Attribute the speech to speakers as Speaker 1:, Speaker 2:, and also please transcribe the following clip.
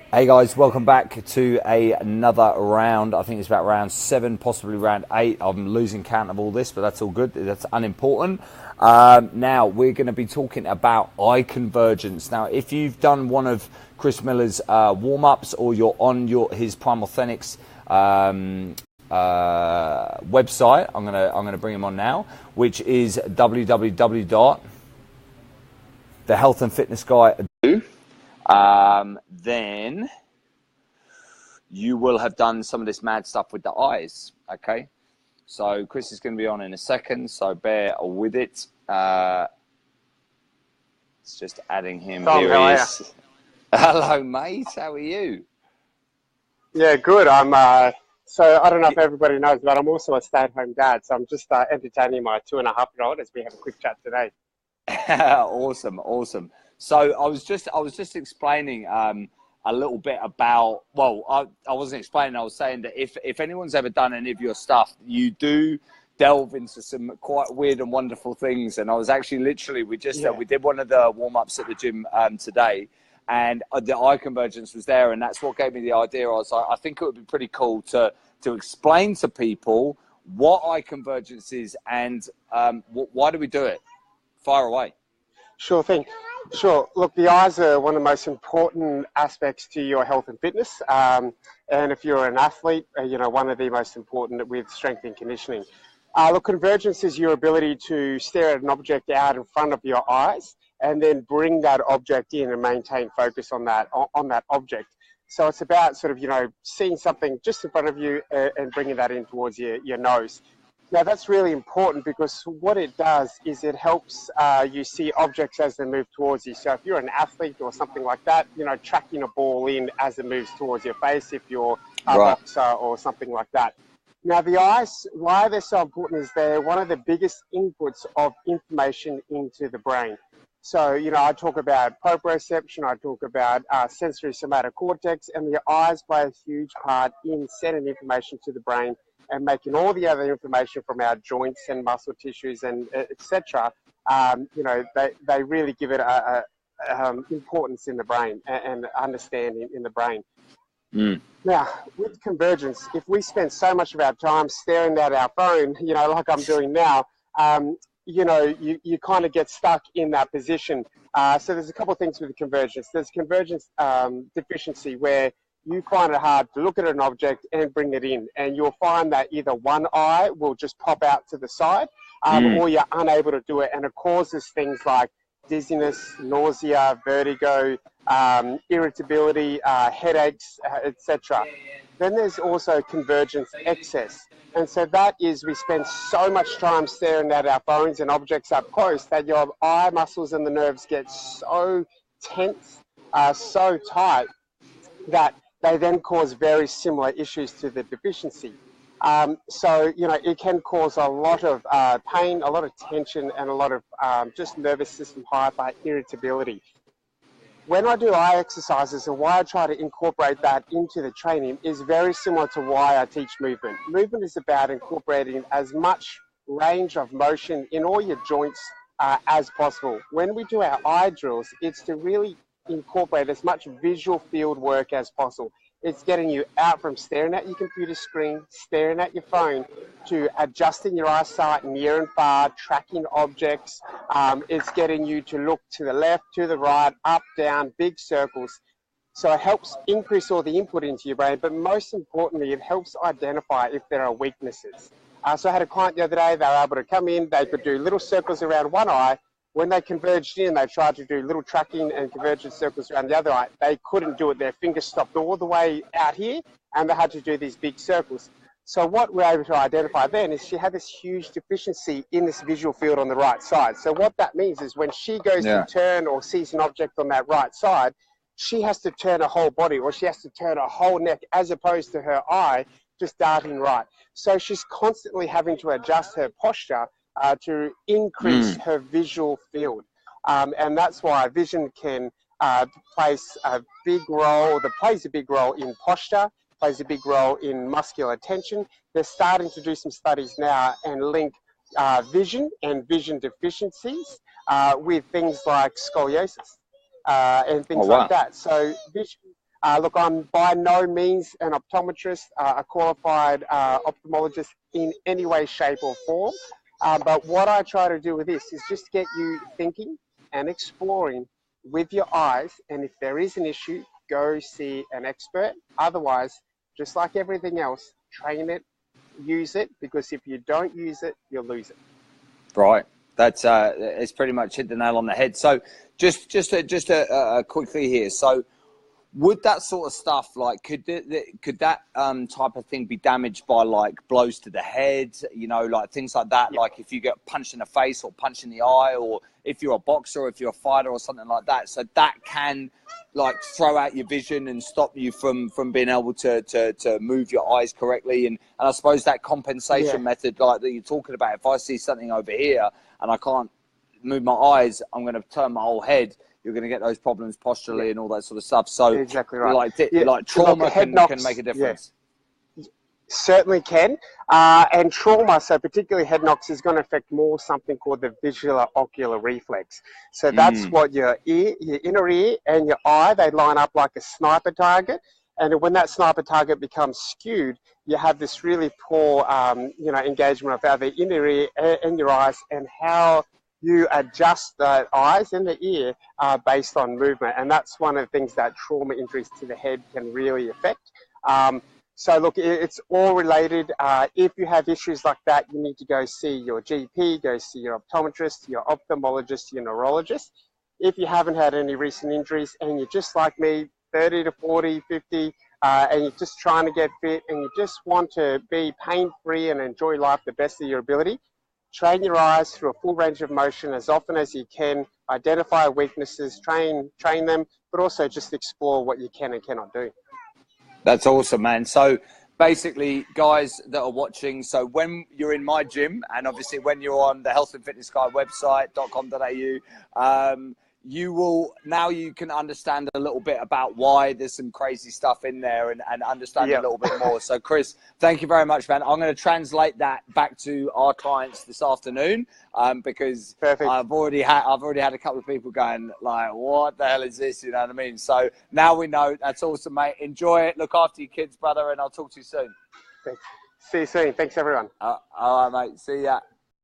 Speaker 1: Hey guys, welcome back to another round. I think it's about round 7, possibly round 8. I'm losing count of all this, but that's all good. That's unimportant. Now we're going to be talking about eye convergence. Now, if you've done one of Chris Miller's warm-ups or you're on his Primal Thenix website, I'm gonna bring him on now, which is www.thehealthandfitnessguy.com. Then you will have done some of this mad stuff with the eyes. Okay, so Chris is going to be on in a second, so bear with it. It's just adding him.
Speaker 2: Tom,
Speaker 1: Here
Speaker 2: how
Speaker 1: he
Speaker 2: are
Speaker 1: is. Hello, mate. How are you?
Speaker 2: you? Yeah, good. So I don't know if everybody knows, but I'm also a stay-at-home dad. So I'm just entertaining my 2.5-year-old as we have a quick chat today.
Speaker 1: Awesome. So I was just explaining a little bit about. Well, I wasn't explaining. I was saying that if anyone's ever done any of your stuff, you do delve into some quite weird and wonderful things. And I was actually literally we did one of the warm-ups at the gym today, and the eye convergence was there, and that's what gave me the idea. I was like, I think it would be pretty cool to explain to people what eye convergence is and why do we do it. Fire away.
Speaker 2: Sure thing. Sure. Look, the eyes are one of the most important aspects to your health and fitness. And if you're an athlete, one of the most important with strength and conditioning. Look, convergence is your ability to stare at an object out in front of your eyes and then bring that object in and maintain focus on that object. So it's about sort of, seeing something just in front of you and bringing that in towards your nose. Now, that's really important because what it does is it helps you see objects as they move towards you. So if you're an athlete or something like that, tracking a ball in as it moves towards your face, if you're a boxer or something like that. Now, the eyes, why they're so important is they're one of the biggest inputs of information into the brain. So, I talk about proprioception, I talk about sensory somatic cortex, and the eyes play a huge part in sending information to the brain and making all the other information from our joints and muscle tissues and etc. They really give it a importance in the brain and understanding in the brain. Now, with convergence, if we spend so much of our time staring at our phone, like I'm doing now, you kind of get stuck in that position. So there's a couple of things with the convergence. There's convergence deficiency where you find it hard to look at an object and bring it in. And you'll find that either one eye will just pop out to the side or you're unable to do it. And it causes things like dizziness, nausea, vertigo, irritability, headaches, etc. Then there's also convergence excess. And so that is we spend so much time staring at our phones and objects up close that your eye muscles and the nerves get so tense, so tight that they then cause very similar issues to the deficiency. So, it can cause a lot of pain, a lot of tension, and a lot of just nervous system hyper irritability. When I do eye exercises and why I try to incorporate that into the training is very similar to why I teach movement. Movement is about incorporating as much range of motion in all your joints as possible. When we do our eye drills, it's to really incorporate as much visual field work as possible. It's getting you out from staring at your computer screen, staring at your phone, to adjusting your eyesight near and far, tracking objects. It's getting you to look to the left, to the right, up, down, big circles. So it helps increase all the input into your brain, but most importantly, it helps identify if there are weaknesses. So I had a client the other day, they were able to come in, they could do little circles around one eye. When they converged in, they tried to do little tracking and convergence circles around the other eye. They couldn't do it. Their fingers stopped all the way out here, and they had to do these big circles. So what we're able to identify then is she had this huge deficiency in this visual field on the right side. So what that means is when she goes to turn or sees an object on that right side, she has to turn her whole body or she has to turn her whole neck as opposed to her eye just darting right. So she's constantly having to adjust her posture to increase her visual field. And that's why vision can plays a big role in posture, plays a big role in muscular tension. They're starting to do some studies now and link vision and vision deficiencies with things like scoliosis and things like that. So Look, I'm by no means an optometrist, a qualified ophthalmologist in any way, shape or form. But what I try to do with this is just get you thinking and exploring with your eyes. And if there is an issue, go see an expert. Otherwise, just like everything else, train it, use it, because if you don't use it, you'll lose it.
Speaker 1: Right. That's it's pretty much hit the nail on the head. So just quickly here. So would that sort of stuff, like, could that type of thing be damaged by like blows to the head, you know, like things like that?
Speaker 2: Yeah.
Speaker 1: Like if you get punched in the face or punched in the eye, or if you're a boxer or if you're a fighter or something like that. So that can like throw out your vision and stop you from being able to move your eyes correctly. And I suppose that compensation method like that you're talking about, if I see something over here and I can't move my eyes, I'm going to turn my whole head. You're going to get those problems posturally and all that sort of stuff. So
Speaker 2: exactly right.
Speaker 1: Like trauma can make a difference.
Speaker 2: Certainly can. And trauma, so particularly head knocks, is going to affect more something called the visual ocular reflex. So that's what your inner ear and your eye, they line up like a sniper target. And when that sniper target becomes skewed, you have this really poor, engagement of how the inner ear and your eyes and how you adjust the eyes and the ear based on movement. And that's one of the things that trauma injuries to the head can really affect. So look, it's all related. If you have issues like that, you need to go see your GP, go see your optometrist, your ophthalmologist, your neurologist. If you haven't had any recent injuries and you're just like me, 30 to 40, 50, and you're just trying to get fit and you just want to be pain-free and enjoy life the best of your ability, train your eyes through a full range of motion as often as you can, identify weaknesses, train them, but also just explore what you can and cannot do.
Speaker 1: That's awesome, man. So basically, guys that are watching, so when you're in my gym, and obviously when you're on the Health and Fitness Guide website.com.au, you can understand a little bit about why there's some crazy stuff in there and understand a little bit more. So Chris, thank you very much, man. I'm going to translate that back to our clients this afternoon because I've already had a couple of people going like, what the hell is this? You know what I mean? So now we know. That's awesome, mate. Enjoy it. Look after your kids, brother, and I'll talk to you soon.
Speaker 2: Thanks. See you soon. Thanks, everyone.
Speaker 1: All right, mate. See ya.